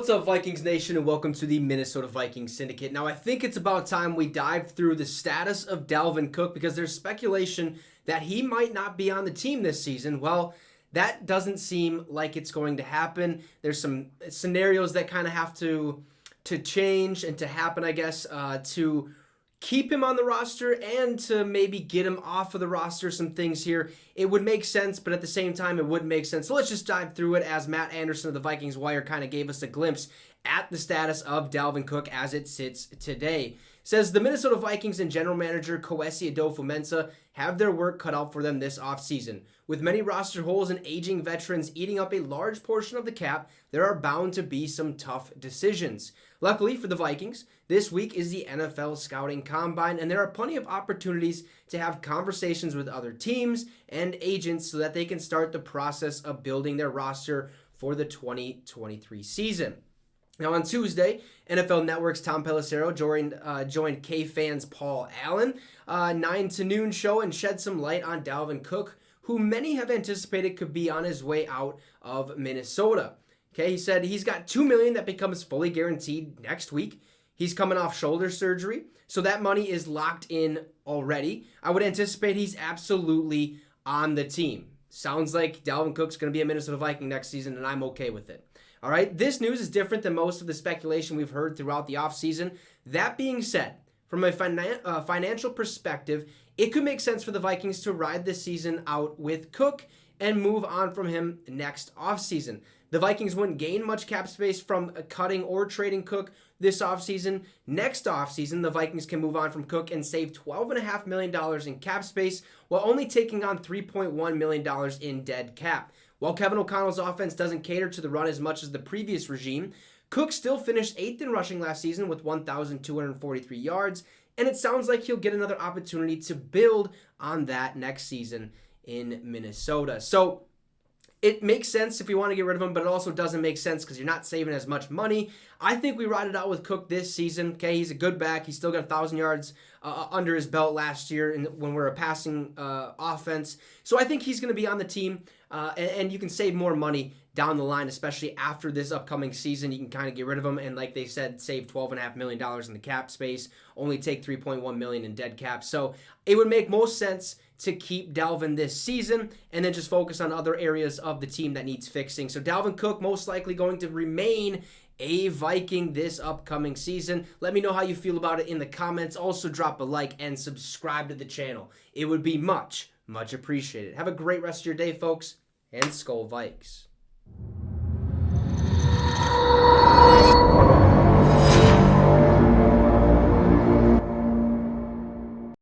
What's up, Vikings Nation, and welcome to the Minnesota Vikings Syndicate. Now, I think it's about time we dive through the status of Dalvin Cook because there's speculation that he might not be on the team this season. Well, that doesn't seem like it's going to happen. There's some scenarios that kind of have to change and to happen, I guess, to keep him on the roster and to maybe get him off of the roster. Some things here. It would make sense, but at the same time, it wouldn't make sense. So let's just dive through it as Matt Anderson of the Vikings Wire kind of gave us a glimpse at the status of Dalvin Cook as it sits today. Says the Minnesota Vikings and general manager Kwesi Adofo-Mensah have their work cut out for them this offseason. With many roster holes and aging veterans eating up a large portion of the cap, there are bound to be some tough decisions. Luckily for the Vikings, this week is the NFL Scouting Combine, and there are plenty of opportunities to have conversations with other teams and agents so that they can start the process of building their roster for the 2023 season. Now, on Tuesday, NFL Network's Tom Pelissero joined K-Fan's Paul Allen 9 to noon show and shed some light on Dalvin Cook, who many have anticipated could be on his way out of Minnesota. Okay, he said he's got $2 million that becomes fully guaranteed next week. He's coming off shoulder surgery, so that money is locked in already. I would anticipate he's absolutely on the team. Sounds like Dalvin Cook's going to be a Minnesota Viking next season, and I'm okay with it. All right, this news is different than most of the speculation we've heard throughout the offseason. That being said, from a financial perspective, it could make sense for the Vikings to ride this season out with Cook and move on from him next offseason. The Vikings wouldn't gain much cap space from cutting or trading Cook this offseason. Next offseason, the Vikings can move on from Cook and save $12.5 million in cap space while only taking on $3.1 million in dead cap. While Kevin O'Connell's offense doesn't cater to the run as much as the previous regime, Cook still finished 8th in rushing last season with 1,243 yards, and it sounds like he'll get another opportunity to build on that next season in Minnesota. So it makes sense if you want to get rid of him, but it also doesn't make sense because you're not saving as much money. I think we ride it out with Cook this season. Okay, he's a good back. He's still got 1,000 yards under his belt last year when we're a passing offense. So I think he's going to be on the team, and you can save more money down the line, especially after this upcoming season. You can kind of get rid of him and, like they said, save $12.5 million in the cap space, only take $3.1 million in dead cap. So it would make most sense to keep Dalvin this season and then just focus on other areas of the team that needs fixing. So Dalvin Cook most likely going to remain a Viking this upcoming season. Let me know how you feel about it in the comments. Also drop a like and subscribe to the channel. It would be much, much appreciated. Have a great rest of your day, folks, and SKOL Vikes.